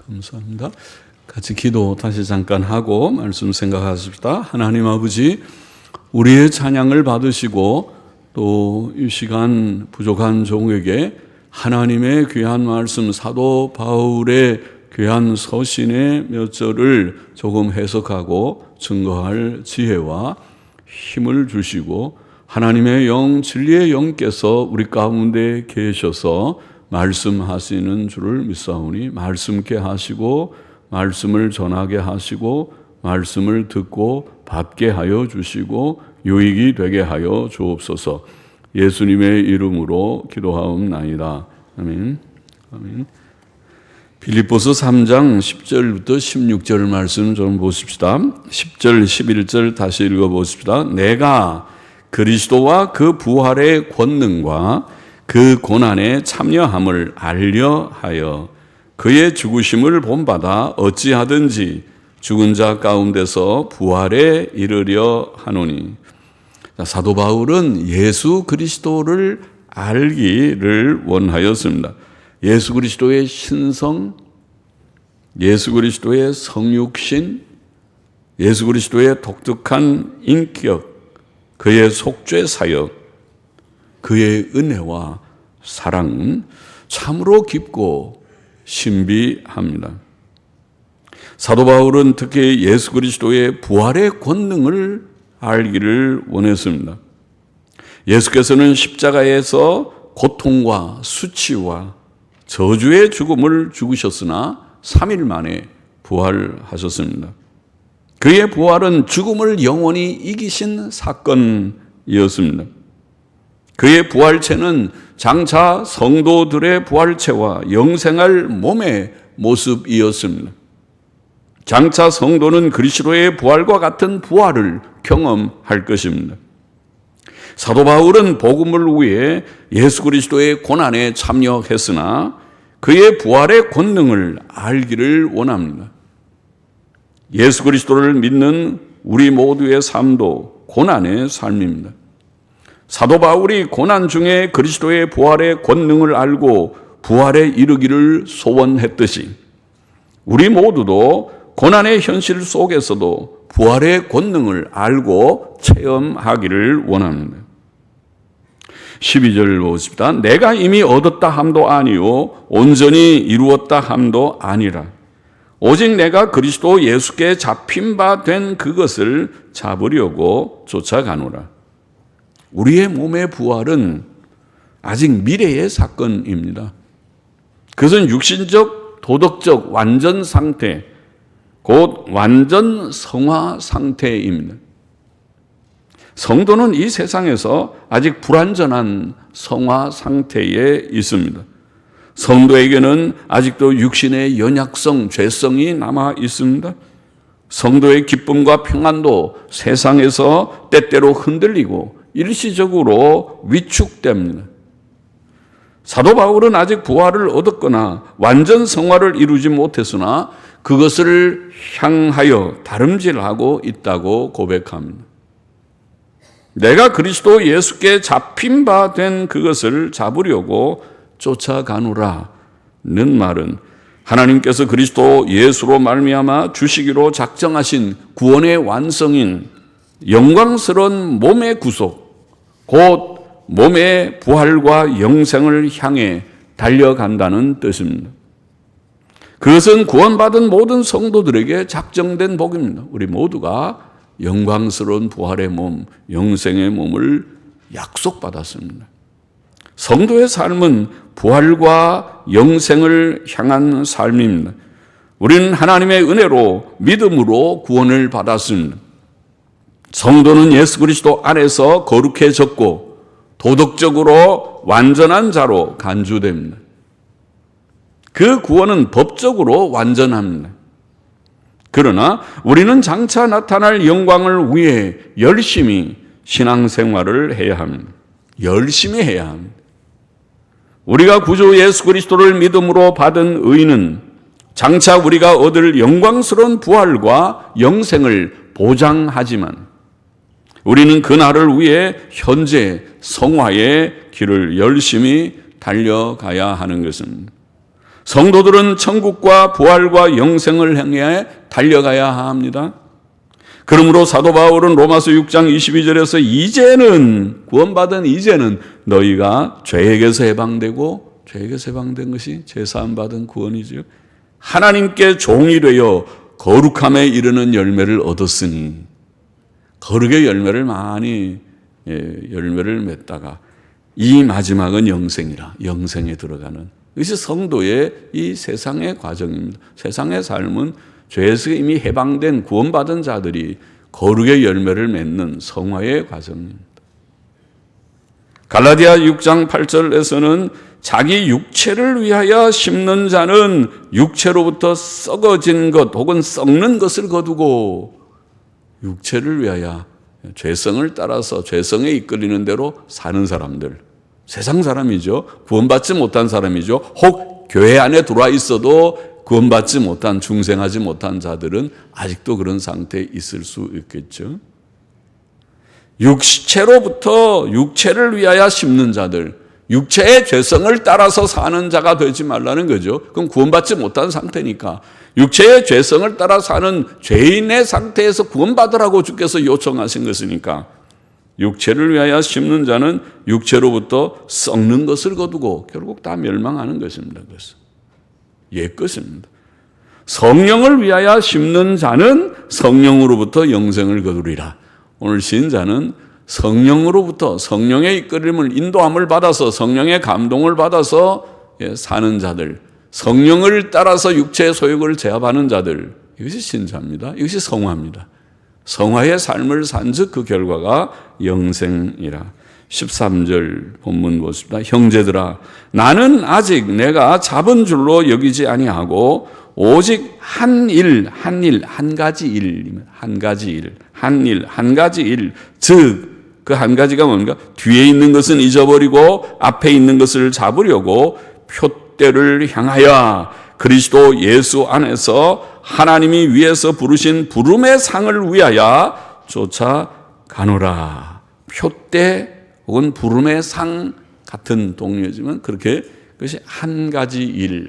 감사합니다. 같이 기도 다시 잠깐 하고 말씀 생각하십시다. 하나님 아버지, 우리의 찬양을 받으시고 또 이 시간 부족한 종에게 하나님의 귀한 말씀, 사도 바울의 귀한 서신의 몇 절을 조금 해석하고 증거할 지혜와 힘을 주시고, 하나님의 영, 진리의 영께서 우리 가운데 계셔서 말씀하시는 줄을 믿사오니, 말씀케 하시고 말씀을 전하게 하시고 말씀을 듣고 받게 하여 주시고 유익이 되게 하여 주옵소서. 예수님의 이름으로 기도하옵나이다. 아멘. 아멘. 빌립보서 3장 10절부터 16절 말씀 좀 보십시다. 10절 11절 다시 읽어보십시다. 내가 그리스도와 그 부활의 권능과 그 고난에 참여함을 알려 하여 그의 죽으심을 본받아 어찌하든지 죽은 자 가운데서 부활에 이르려 하노니. 사도 바울은 예수 그리스도를 알기를 원하였습니다. 예수 그리스도의 신성, 예수 그리스도의 성육신, 예수 그리스도의 독특한 인격, 그의 속죄 사역, 그의 은혜와 사랑은 참으로 깊고 신비합니다. 사도 바울은 특히 예수 그리스도의 부활의 권능을 알기를 원했습니다. 예수께서는 십자가에서 고통과 수치와 저주의 죽음을 죽으셨으나 3일 만에 부활하셨습니다. 그의 부활은 죽음을 영원히 이기신 사건이었습니다. 그의 부활체는 장차 성도들의 부활체와 영생할 몸의 모습이었습니다. 장차 성도는 그리스도의 부활과 같은 부활을 경험할 것입니다. 사도 바울은 복음을 위해 예수 그리스도의 고난에 참여했으나 그의 부활의 권능을 알기를 원합니다. 예수 그리스도를 믿는 우리 모두의 삶도 고난의 삶입니다. 사도 바울이 고난 중에 그리스도의 부활의 권능을 알고 부활에 이르기를 소원했듯이 우리 모두도 고난의 현실 속에서도 부활의 권능을 알고 체험하기를 원합니다. 12절 보십시다. 내가 이미 얻었다 함도 아니요 온전히 이루었다 함도 아니라 오직 내가 그리스도 예수께 잡힌 바 된 그것을 잡으려고 쫓아가노라. 우리의 몸의 부활은 아직 미래의 사건입니다. 그것은 육신적, 도덕적 완전 상태, 곧 완전 성화 상태입니다. 성도는 이 세상에서 아직 불완전한 성화 상태에 있습니다. 성도에게는 아직도 육신의 연약성, 죄성이 남아 있습니다. 성도의 기쁨과 평안도 세상에서 때때로 흔들리고 일시적으로 위축됩니다. 사도 바울은 아직 부활을 얻었거나 완전 성화를 이루지 못했으나 그것을 향하여 다름질하고 있다고 고백합니다. 내가 그리스도 예수께 잡힌 바 된 그것을 잡으려고 쫓아가노라는 말은 하나님께서 그리스도 예수로 말미암아 주시기로 작정하신 구원의 완성인 영광스러운 몸의 구속, 곧 몸의 부활과 영생을 향해 달려간다는 뜻입니다. 그것은 구원받은 모든 성도들에게 작정된 복입니다. 우리 모두가 영광스러운 부활의 몸, 영생의 몸을 약속받았습니다. 성도의 삶은 부활과 영생을 향한 삶입니다. 우리는 하나님의 은혜로 믿음으로 구원을 받았습니다. 성도는 예수 그리스도 안에서 거룩해졌고 도덕적으로 완전한 자로 간주됩니다. 그 구원은 법적으로 완전합니다. 그러나 우리는 장차 나타날 영광을 위해 열심히 신앙생활을 해야 합니다. 열심히 해야 합니다. 우리가 구주 예수 그리스도를 믿음으로 받은 의는 장차 우리가 얻을 영광스러운 부활과 영생을 보장하지만 우리는 그날을 위해 현재 성화의 길을 열심히 달려가야 하는 것입니다. 성도들은 천국과 부활과 영생을 향해 달려가야 합니다. 그러므로 사도 바울은 로마서 6장 22절에서 이제는 구원받은 이제는 너희가 죄에게서 해방되고, 죄에게서 해방된 것이 제사함 받은 구원이죠. 하나님께 종이 되어 거룩함에 이르는 열매를 얻었으니, 거룩의 열매를 많이 열매를 맺다가 이 마지막은 영생이라, 영생에 들어가는, 이것이 성도의 이 세상의 과정입니다. 세상의 삶은 죄에서 이미 해방된 구원받은 자들이 거룩의 열매를 맺는 성화의 과정입니다. 갈라디아 6장 8절에서는 자기 육체를 위하여 심는 자는 육체로부터 썩어진 것 혹은 썩는 것을 거두고, 육체를 위하여 죄성을 따라서 죄성에 이끌리는 대로 사는 사람들, 세상 사람이죠. 구원받지 못한 사람이죠. 혹 교회 안에 들어와 있어도 구원받지 못한, 중생하지 못한 자들은 아직도 그런 상태에 있을 수 있겠죠. 육체로부터 육체를 위하여 심는 자들, 육체의 죄성을 따라서 사는 자가 되지 말라는 거죠. 그럼 구원받지 못한 상태니까 육체의 죄성을 따라 사는 죄인의 상태에서 구원받으라고 주께서 요청하신 것이니까, 육체를 위하여 심는 자는 육체로부터 썩는 것을 거두고 결국 다 멸망하는 것입니다. 그래서 옛 것입니다. 성령을 위하여 심는 자는 성령으로부터 영생을 거두리라. 오늘 신자는 성령으로부터, 성령의 이끌림을, 인도함을 받아서, 성령의 감동을 받아서 사는 자들, 성령을 따라서 육체의 소욕을 제압하는 자들, 이것이 신자입니다. 이것이 성화입니다. 성화의 삶을 산즉 그 결과가 영생이라. 13절 본문 보십니다. 형제들아, 나는 아직 내가 잡은 줄로 여기지 아니하고 오직 한 가지 일, 즉 그 한 가지가 뭔가, 뒤에 있는 것은 잊어버리고 앞에 있는 것을 잡으려고 표대를 향하여 그리스도 예수 안에서 하나님이 위에서 부르신 부름의 상을 위하여 쫓아가노라. 표대 혹은 부름의 상 같은 동료지만 그렇게, 그것이 한 가지 일.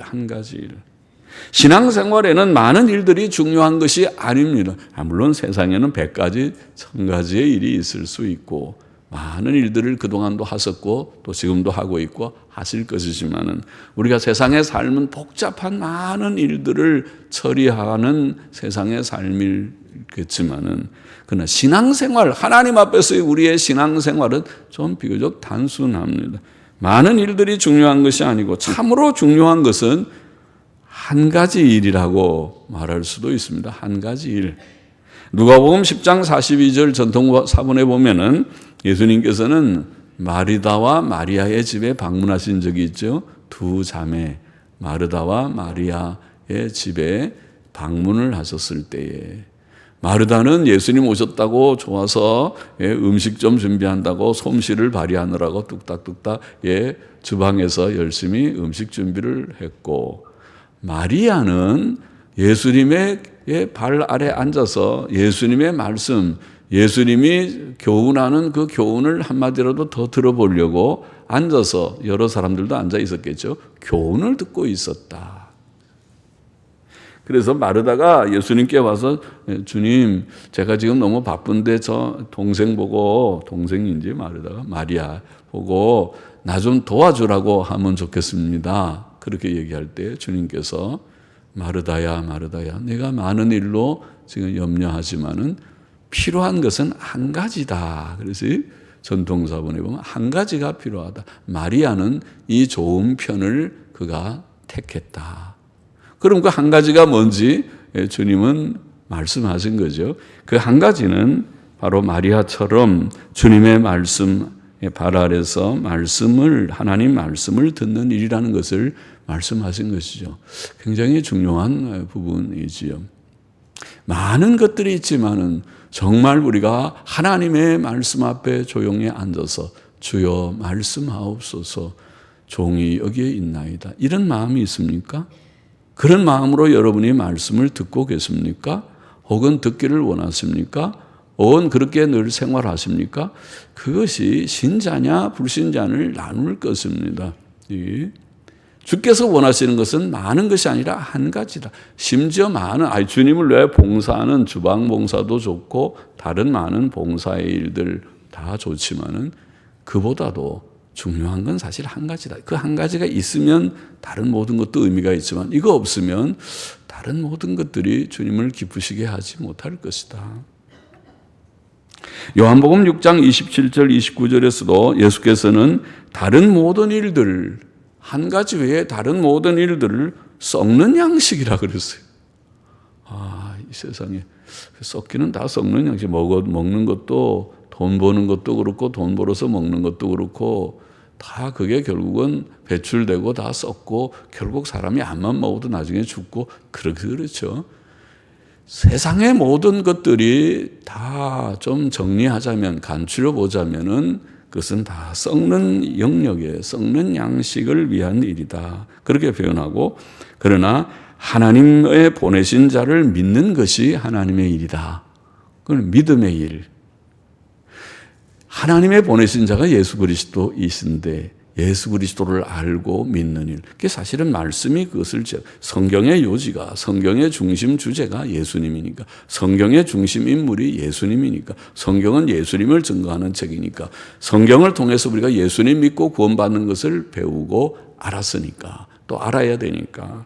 신앙생활에는 많은 일들이 중요한 것이 아닙니다. 물론 세상에는 100가지, 1000가지의 일이 있을 수 있고 많은 일들을 그동안도 하셨고 또 지금도 하고 있고 하실 것이지만은, 우리가 세상의 삶은 복잡한 많은 일들을 처리하는 세상의 삶이겠지만은, 그러나 신앙생활, 하나님 앞에서의 우리의 신앙생활은 좀 비교적 단순합니다. 많은 일들이 중요한 것이 아니고 참으로 중요한 것은 한 가지 일이라고 말할 수도 있습니다. 한 가지 일. 누가복음 10장 42절 전통 사본에 보면은 예수님께서는 마르다와 마리아의 집에 방문하신 적이 있죠. 두 자매 마르다와 마리아의 집에 방문을 하셨을 때에, 마르다는 예수님 오셨다고 좋아서 음식 좀 준비한다고 솜씨를 발휘하느라고 뚝딱뚝딱 주방에서 열심히 음식 준비를 했고, 마리아는 예수님의 발 아래 앉아서 예수님의 말씀, 예수님이 교훈하는 그 교훈을 한마디라도 더 들어보려고 앉아서, 여러 사람들도 앉아 있었겠죠. 교훈을 듣고 있었다. 그래서 마르다가 예수님께 와서, 주님, 제가 지금 너무 바쁜데 저 동생 보고, 동생인지 마르다가 마리아 보고 나 좀 도와주라고 하면 좋겠습니다. 그렇게 얘기할 때 주님께서 마르다야, 내가 많은 일로 지금 염려하지만은 필요한 것은 한 가지다. 그래서 전통사본에 보면 한 가지가 필요하다. 마리아는 이 좋은 편을 그가 택했다. 그럼 그 한 가지가 뭔지 주님은 말씀하신 거죠. 그 한 가지는 바로 마리아처럼 주님의 말씀, 발 아래서 하나님 말씀을 듣는 일이라는 것을 말씀하신 것이죠. 굉장히 중요한 부분이지요. 많은 것들이 있지만은 정말 우리가 하나님의 말씀 앞에 조용히 앉아서 주여 말씀하옵소서, 종이 여기에 있나이다, 이런 마음이 있습니까? 그런 마음으로 여러분이 말씀을 듣고 계십니까? 혹은 듣기를 원하십니까? 혹은 그렇게 늘 생활하십니까? 그것이 신자냐 불신자를 나눌 것입니다. 주께서 원하시는 것은 많은 것이 아니라 한 가지다. 심지어 주님을 위해 봉사하는 주방 봉사도 좋고 다른 많은 봉사의 일들 다 좋지만은 그보다도 중요한 건 사실 한 가지다. 그 한 가지가 있으면 다른 모든 것도 의미가 있지만 이거 없으면 다른 모든 것들이 주님을 기쁘시게 하지 못할 것이다. 요한복음 6장 27절 29절에서도 예수께서는 다른 모든 일들, 한 가지 외에 다른 모든 일들을 썩는 양식이라 그랬어요. 이 세상에 썩기는 다 썩는 양식. 먹는 것도 돈 버는 것도 그렇고 돈 벌어서 먹는 것도 그렇고 다 그게 결국은 배출되고 다 썩고 결국 사람이 암만 먹어도 나중에 죽고 그렇죠. 세상의 모든 것들이 다 좀 정리하자면 간추려 보자면은 그것은 다 썩는 영역에 썩는 양식을 위한 일이다. 그렇게 표현하고 그러나 하나님의 보내신 자를 믿는 것이 하나님의 일이다. 그건 믿음의 일. 하나님의 보내신 자가 예수 그리스도이신데 예수 그리스도를 알고 믿는 일. 그게 사실은 말씀이 그것을 성경의 요지가 성경의 중심 주제가 예수님이니까 성경의 중심 인물이 예수님이니까 성경은 예수님을 증거하는 책이니까 성경을 통해서 우리가 예수님 믿고 구원받는 것을 배우고 알았으니까 또 알아야 되니까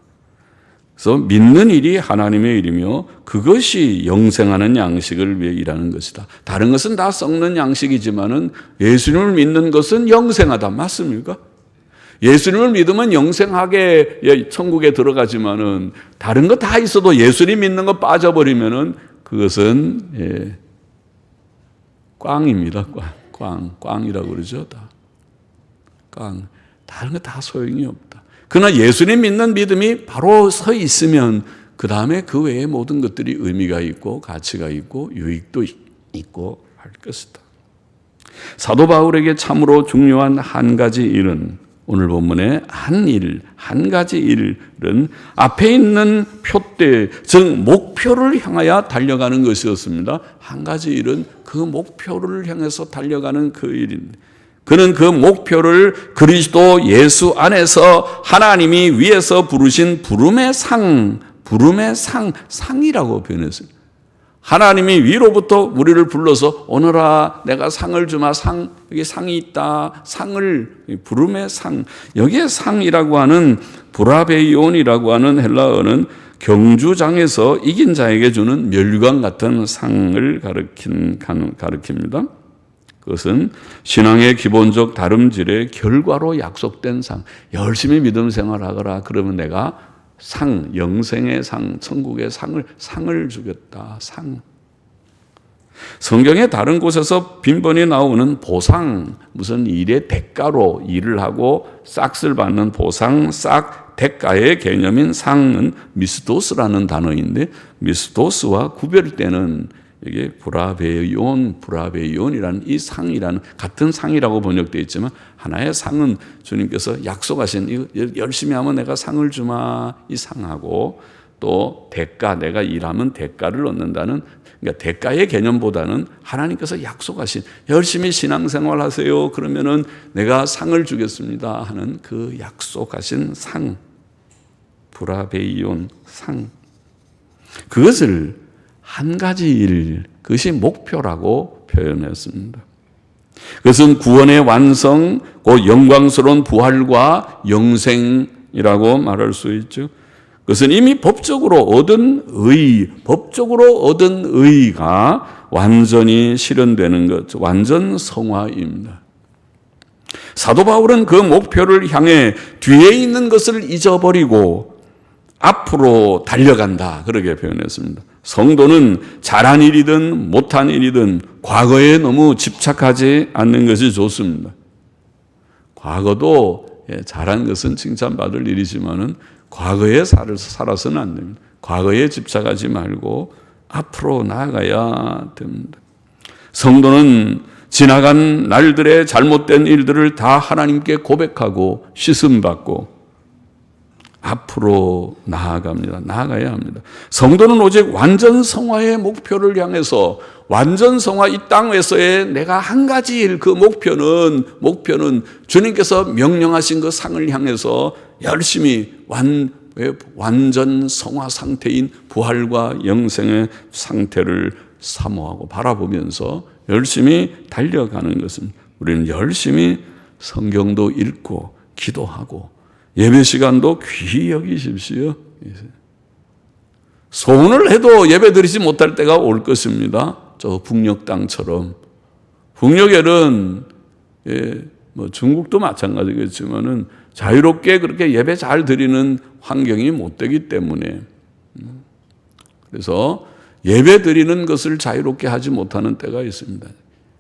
그래서 믿는 일이 하나님의 일이며 그것이 영생하는 양식을 위해 일하는 것이다. 다른 것은 다 썩는 양식이지만은 예수님을 믿는 것은 영생하다. 맞습니까? 예수님을 믿으면 영생하게 천국에 들어가지만은 다른 거 다 있어도 예수님 믿는 거 빠져버리면은 그것은 꽝입니다. 꽝이라고 그러죠. 꽝. 다른 거 다 소용이 없다. 그러나 예수님 믿는 믿음이 바로 서 있으면 그 다음에 그 외의 모든 것들이 의미가 있고 가치가 있고 유익도 있고 할 것이다. 사도 바울에게 참으로 중요한 한 가지 일은 오늘 본문의 한 가지 일은 앞에 있는 표대, 즉 목표를 향하여 달려가는 것이었습니다. 한 가지 일은 그 목표를 향해서 달려가는 그 일인데 그는 그 목표를 그리스도 예수 안에서 하나님이 위에서 부르신 부름의 상이라고 표현했어요. 하나님이 위로부터 우리를 불러서 오너라 내가 상을 주마 여기 상이 있다. 부름의 상. 여기에 상이라고 하는 브라베이온이라고 하는 헬라어는 경주장에서 이긴 자에게 주는 멸류관 같은 상을 가리킵니다. 그것은 신앙의 기본적 다름질의 결과로 약속된 상. 열심히 믿음 생활하거라. 그러면 내가 영생의 상, 천국의 상을 주겠다. 성경의 다른 곳에서 빈번히 나오는 보상, 무슨 일의 대가로 일을 하고 싹을 받는 보상, 대가의 개념인 상은 미스도스라는 단어인데 미스도스와 구별되는 이게 브라베이온이라는 이 상이라는 같은 상이라고 번역되어 있지만 하나의 상은 주님께서 약속하신 열심히 하면 내가 상을 주마 이 상하고 또 대가 내가 일하면 대가를 얻는다는 그러니까 대가의 개념보다는 하나님께서 약속하신 열심히 신앙생활 하세요 그러면은 내가 상을 주겠습니다 하는 그 약속하신 상 브라베이온 상 그것을 한 가지 일, 그것이 목표라고 표현했습니다. 그것은 구원의 완성, 곧 영광스러운 부활과 영생이라고 말할 수 있죠. 그것은 이미 법적으로 얻은 의가 완전히 실현되는 것, 완전 성화입니다. 사도 바울은 그 목표를 향해 뒤에 있는 것을 잊어버리고 앞으로 달려간다. 그렇게 표현했습니다. 성도는 잘한 일이든 못한 일이든 과거에 너무 집착하지 않는 것이 좋습니다. 과거도 잘한 것은 칭찬받을 일이지만은 과거에 살아서는 안 됩니다. 과거에 집착하지 말고 앞으로 나아가야 됩니다. 성도는 지나간 날들의 잘못된 일들을 다 하나님께 고백하고 씻음받고 앞으로 나아가야 합니다. 성도는 오직 완전 성화의 목표를 향해서 완전 성화 이 땅에서의 내가 한 가지 일 그 목표는 주님께서 명령하신 그 상을 향해서 열심히 완전 성화 상태인 부활과 영생의 상태를 사모하고 바라보면서 열심히 달려가는 것입니다. 우리는 열심히 성경도 읽고 기도하고 예배 시간도 귀히 여기십시오. 소원을 해도 예배 드리지 못할 때가 올 것입니다. 저 북녘 땅처럼. 북녘에는 중국도 마찬가지겠지만은 자유롭게 그렇게 예배 잘 드리는 환경이 못 되기 때문에 그래서 예배 드리는 것을 자유롭게 하지 못하는 때가 있습니다.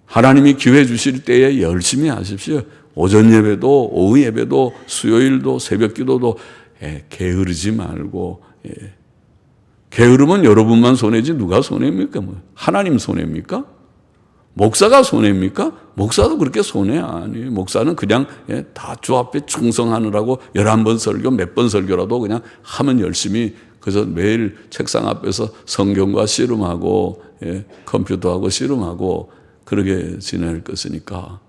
하나님이 기회 주실 때에 열심히 하십시오. 오전 예배도 오후 예배도 수요일도 새벽 기도도 게으르지 말고 게으르면 여러분만 손해지 누가 손해입니까? 하나님 손해입니까? 목사가 손해입니까? 목사도 그렇게 손해 아니에요. 목사는 그냥 다 주 앞에 충성하느라고 11번 설교 몇 번 설교라도 그냥 하면 열심히 그래서 매일 책상 앞에서 성경과 씨름하고 컴퓨터하고 씨름하고 그러게 지낼 것이니까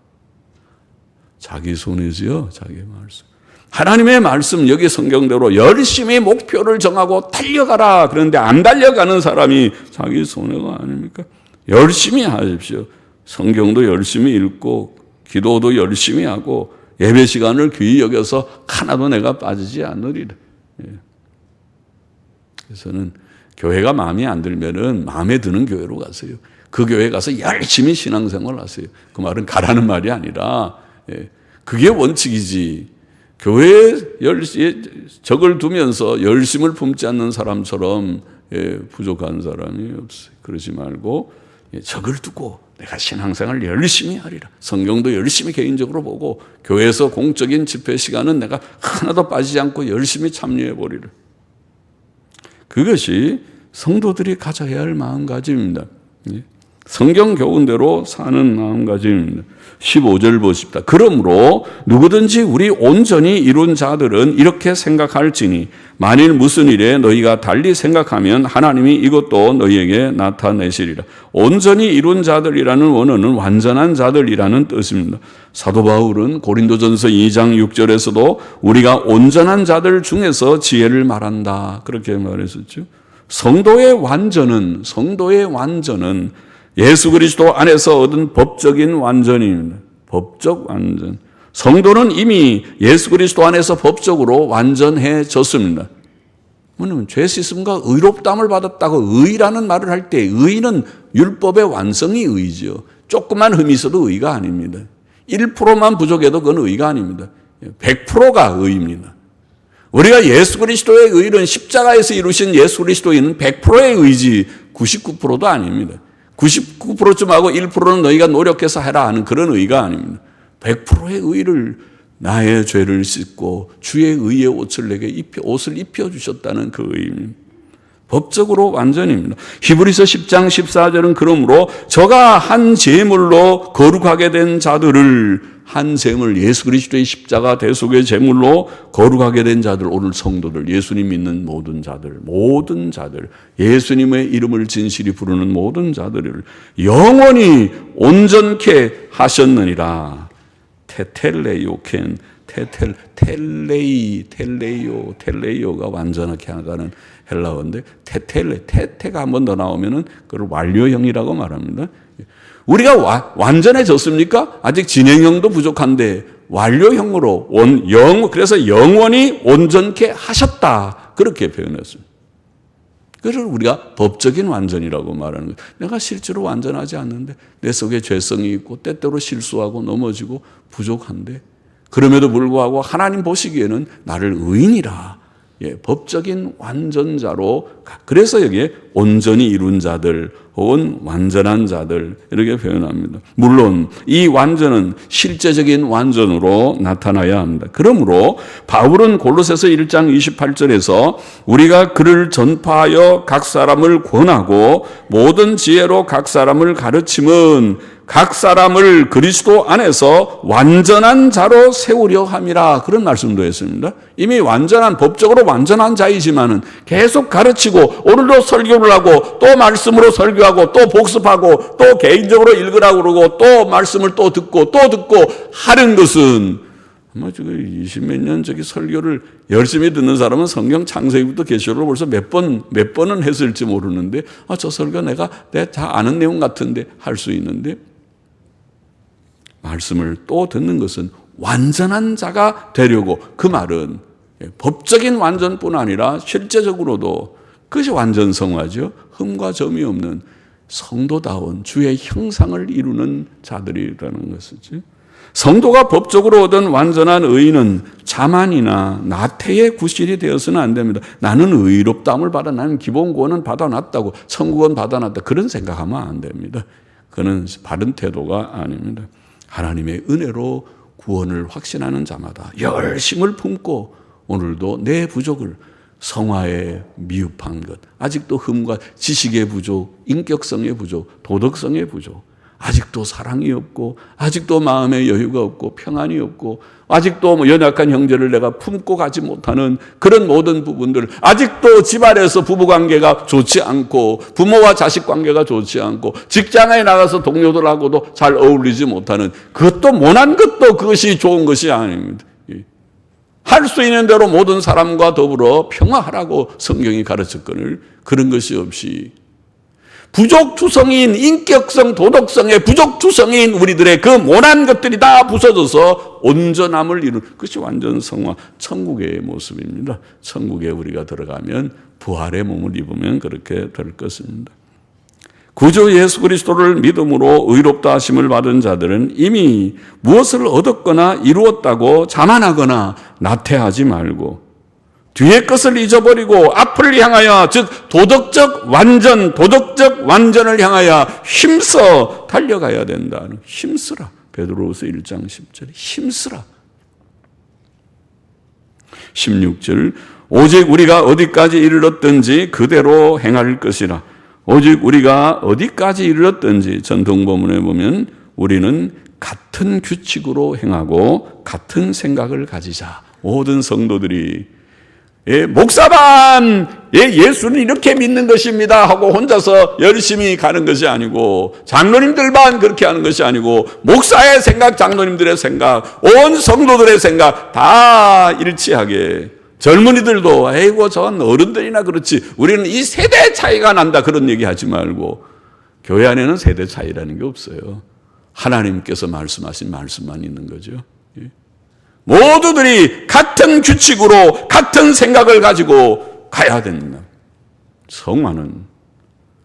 자기 손해지요. 자기 말씀. 하나님의 말씀 여기 성경대로 열심히 목표를 정하고 달려가라. 그런데 안 달려가는 사람이 자기 손해가 아닙니까? 열심히 하십시오. 성경도 열심히 읽고 기도도 열심히 하고 예배 시간을 귀히 여겨서 하나도 내가 빠지지 않으리라. 그래서는 교회가 마음에 안 들면은 마음에 드는 교회로 가세요. 그 교회 가서 열심히 신앙생활 하세요. 그 말은 가라는 말이 아니라 그게 원칙이지. 교회에 적을 두면서 열심을 품지 않는 사람처럼 부족한 사람이 없어요. 그러지 말고 적을 두고 내가 신앙생활 열심히 하리라. 성경도 열심히 개인적으로 보고 교회에서 공적인 집회 시간은 내가 하나도 빠지지 않고 열심히 참여해 보리라. 그것이 성도들이 가져야 할 마음가짐입니다. 성경 교훈대로 사는 마음가짐입니다. 15절 보십시다. 그러므로 누구든지 우리 온전히 이룬 자들은 이렇게 생각할지니 만일 무슨 일에 너희가 달리 생각하면 하나님이 이것도 너희에게 나타내시리라. 온전히 이룬 자들이라는 원어는 완전한 자들이라는 뜻입니다. 사도 바울은 고린도전서 2장 6절에서도 우리가 온전한 자들 중에서 지혜를 말한다 그렇게 말했었죠. 성도의 완전은 예수 그리스도 안에서 얻은 법적인 완전입니다. 법적 완전. 성도는 이미 예수 그리스도 안에서 법적으로 완전해졌습니다. 뭐냐면 죄 씻음과 의롭다함을 받았다고 의라는 말을 할 때 의는 율법의 완성이 의죠. 조금만 흠이 있어도 의가 아닙니다. 1%만 부족해도 그건 의가 아닙니다. 100%가 의입니다. 우리가 예수 그리스도의 의는 십자가에서 이루신 예수 그리스도인은 100%의 의지 99%도 아닙니다. 99%쯤 하고 1%는 너희가 노력해서 해라 하는 그런 의가 아닙니다. 100%의 의를 나의 죄를 씻고 주의 의의 옷을 내게 옷을 입혀주셨다는 그 의입니다. 법적으로 완전입니다. 히브리서 10장 14절은 그러므로 저가 한 제물로 거룩하게 된 자들을 한 제물 예수 그리스도의 십자가 대속의 제물로 거룩하게 된 자들 오늘 성도들 예수님 믿는 모든 자들 예수님의 이름을 진실히 부르는 모든 자들을 영원히 온전케 하셨느니라. 텔레이오가 완전하게 하는 헬라어인데 테테가 한 번 더 나오면은 그걸 완료형이라고 말합니다. 우리가 완전해졌습니까? 아직 진행형도 부족한데 완료형으로 그래서 영원히 온전케 하셨다 그렇게 표현했습니다. 그래서 우리가 법적인 완전이라고 말하는 거예요. 내가 실제로 완전하지 않는데 내 속에 죄성이 있고 때때로 실수하고 넘어지고 부족한데 그럼에도 불구하고 하나님 보시기에는 나를 의인이라 법적인 완전자로 그래서 여기에 온전히 이룬 자들 혹은 완전한 자들 이렇게 표현합니다. 물론 이 완전은 실제적인 완전으로 나타나야 합니다. 그러므로 바울은 골로새서 1장 28절에서 우리가 그를 전파하여 각 사람을 권하고 모든 지혜로 각 사람을 가르침은 각 사람을 그리스도 안에서 완전한 자로 세우려 함이라. 그런 말씀도 했습니다. 이미 완전한, 법적으로 완전한 자이지만은 계속 가르치고 오늘도 설교를 하고 또 말씀으로 설교하고 또 복습하고 또 개인적으로 읽으라고 그러고 또 말씀을 또 듣고 하는 것은 아마 저기 20몇 년 저기 설교를 열심히 듣는 사람은 성경 창세기부터 계시록을 벌써 몇 번은 했을지 모르는데 저 설교 내가 다 아는 내용 같은데 할 수 있는데, 말씀을 또 듣는 것은 완전한 자가 되려고, 그 말은 법적인 완전뿐 아니라 실제적으로도 그것이 완전 성화죠. 흠과 점이 없는 성도다운 주의 형상을 이루는 자들이라는 것이지. 성도가 법적으로 얻은 완전한 의는 자만이나 나태의 구실이 되어서는 안 됩니다. 나는 의롭다함을 받아, 나는 기본구원은 받아놨다고, 천국은 받아놨다, 그런 생각하면 안 됩니다. 그는 바른 태도가 아닙니다. 하나님의 은혜로 구원을 확신하는 자마다 열심을 품고 오늘도 내 부족을, 성화에 미흡한 것, 아직도 흠과 지식의 부족, 인격성의 부족, 도덕성의 부족, 아직도 사랑이 없고, 아직도 마음의 여유가 없고, 평안이 없고, 아직도 연약한 형제를 내가 품고 가지 못하는 그런 모든 부분들, 아직도 집안에서 부부관계가 좋지 않고, 부모와 자식 관계가 좋지 않고, 직장에 나가서 동료들하고도 잘 어울리지 못하는, 그것도 못한 것도 그것이 좋은 것이 아닙니다. 할 수 있는 대로 모든 사람과 더불어 평화하라고 성경이 가르쳤거늘, 그런 것이 없이 부족투성이인, 인격성, 도덕성의 부족투성이인 우리들의 그 모난 것들이 다 부서져서 온전함을 이루는 그것이 완전 성화, 천국의 모습입니다. 천국에 우리가 들어가면, 부활의 몸을 입으면 그렇게 될 것입니다. 구주 예수 그리스도를 믿음으로 의롭다 하심을 받은 자들은 이미 무엇을 얻었거나 이루었다고 자만하거나 나태하지 말고 뒤의 것을 잊어버리고 앞을 향하여, 즉 도덕적 완전을 향하여 힘써 달려가야 된다. 힘쓰라. 베드로후서 1장 10절에 힘쓰라. 16절, 오직 우리가 어디까지 이르렀든지 그대로 행할 것이라. 오직 우리가 어디까지 이르렀든지, 전통본문에 보면 우리는 같은 규칙으로 행하고 같은 생각을 가지자. 모든 성도들이 목사반, 예수는 이렇게 믿는 것입니다 하고 혼자서 열심히 가는 것이 아니고, 장로님들만 그렇게 하는 것이 아니고, 목사의 생각, 장로님들의 생각, 온 성도들의 생각 다 일치하게, 젊은이들도 아이고 전 어른들이나 그렇지 우리는 이 세대 차이가 난다, 그런 얘기 하지 말고, 교회 안에는 세대 차이라는 게 없어요. 하나님께서 말씀하신 말씀만 있는 거죠. 모두들이 같은 규칙으로 같은 생각을 가지고 가야 됩니다. 성화는,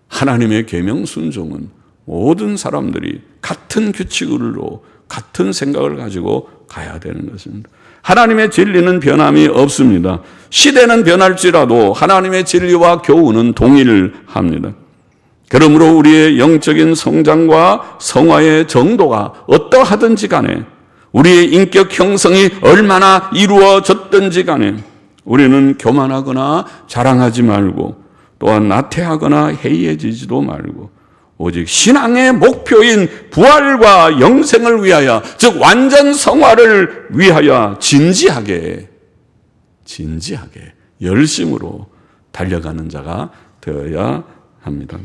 하나님의 계명 순종은 모든 사람들이 같은 규칙으로 같은 생각을 가지고 가야 되는 것입니다. 하나님의 진리는 변함이 없습니다. 시대는 변할지라도 하나님의 진리와 교훈은 동일합니다. 그러므로 우리의 영적인 성장과 성화의 정도가 어떠하든지 간에, 우리의 인격 형성이 얼마나 이루어졌든지 간에 우리는 교만하거나 자랑하지 말고, 또한 나태하거나 해이해지지도 말고, 오직 신앙의 목표인 부활과 영생을 위하여, 즉 완전 성화를 위하여 진지하게 열심으로 달려가는 자가 되어야 합니다.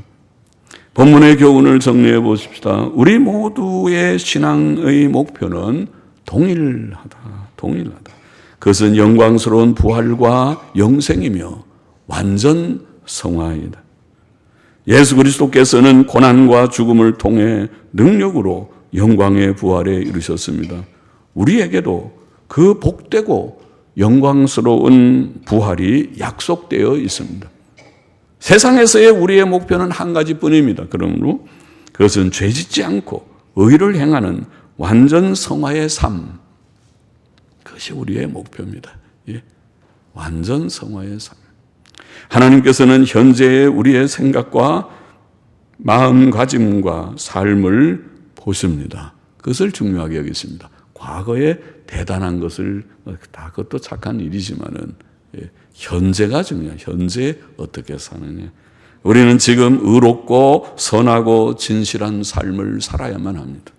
본문의 교훈을 정리해 보십시다. 우리 모두의 신앙의 목표는 동일하다. 그것은 영광스러운 부활과 영생이며 완전 성화이다. 예수 그리스도께서는 고난과 죽음을 통해 능력으로 영광의 부활에 이르셨습니다. 우리에게도 그 복되고 영광스러운 부활이 약속되어 있습니다. 세상에서의 우리의 목표는 한 가지뿐입니다. 그러므로 그것은 죄짓지 않고 의를 행하는 완전 성화의 삶, 그것이 우리의 목표입니다. 완전 성화의 삶. 하나님께서는 현재의 우리의 생각과 마음가짐과 삶을 보십니다. 그것을 중요하게 여기십니다. 과거에 대단한 것을 다 그것도 착한 일이지만은 현재가 중요해요. 현재 어떻게 사느냐. 우리는 지금 의롭고 선하고 진실한 삶을 살아야만 합니다.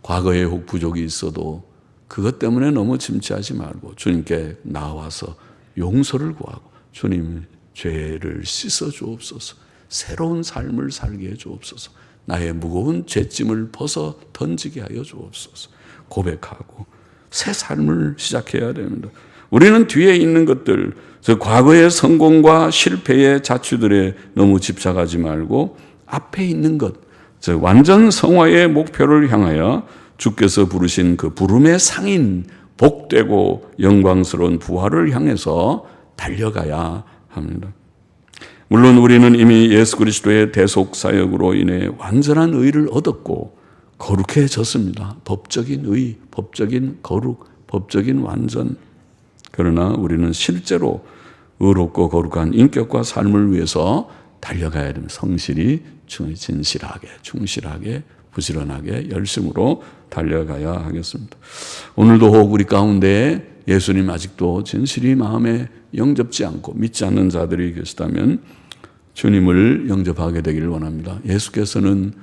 과거에 혹 부족이 있어도 그것 때문에 너무 짐치하지 말고 주님께 나와서 용서를 구하고 주님 죄를 씻어 주옵소서. 새로운 삶을 살게 해 주옵소서. 나의 무거운 죄짐을 벗어 던지게 하여 주옵소서. 고백하고 새 삶을 시작해야 됩니다. 우리는 뒤에 있는 것들, 과거의 성공과 실패의 자취들에 너무 집착하지 말고 앞에 있는 것, 완전 성화의 목표를 향하여 주께서 부르신 그 부름의 상인, 복되고 영광스러운 부활을 향해서 달려가야 합니다. 물론 우리는 이미 예수 그리스도의 대속 사역으로 인해 완전한 의를 얻었고 거룩해졌습니다. 법적인 의, 법적인 거룩, 법적인 완전. 그러나 우리는 실제로 의롭고 거룩한 인격과 삶을 위해서 달려가야 됩니다. 성실히, 진실하게, 충실하게, 부지런하게, 열심으로 달려가야 하겠습니다. 오늘도 혹 우리 가운데 예수님 아직도 진실히 마음에 영접지 않고 믿지 않는 자들이 계시다면 주님을 영접하게 되기를 원합니다. 예수께서는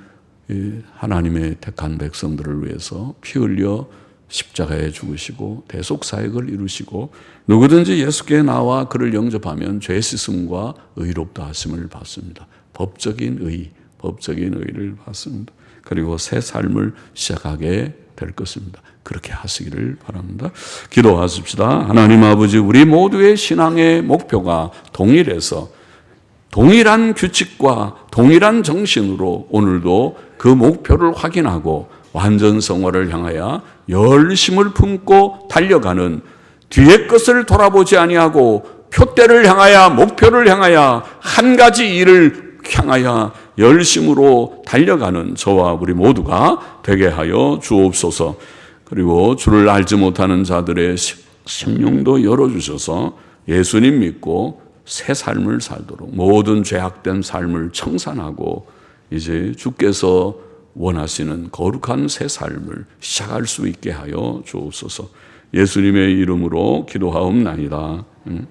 하나님의 택한 백성들을 위해서 피 흘려 십자가에 죽으시고 대속 사역을 이루시고 누구든지 예수께 나와 그를 영접하면 죄 씻음과 의롭다 하심을 받습니다. 법적인 의, 법적인 의를 받습니다. 그리고 새 삶을 시작하게 될 것입니다. 그렇게 하시기를 바랍니다. 기도하십시다. 하나님 아버지, 우리 모두의 신앙의 목표가 동일해서 동일한 규칙과 동일한 정신으로 오늘도 그 목표를 확인하고 완전 성화를 향하여 열심을 품고 달려가는, 뒤의 것을 돌아보지 아니하고 표대를 향하여, 목표를 향하여, 한 가지 일을 향하여 열심으로 달려가는 저와 우리 모두가 되게 하여 주옵소서. 그리고 주를 알지 못하는 자들의 심령도 열어주셔서 예수님 믿고 새 삶을 살도록, 모든 죄악된 삶을 청산하고 이제 주께서 원하시는 거룩한 새 삶을 시작할 수 있게 하여 주옵소서. 예수님의 이름으로 기도하옵나이다. 아멘.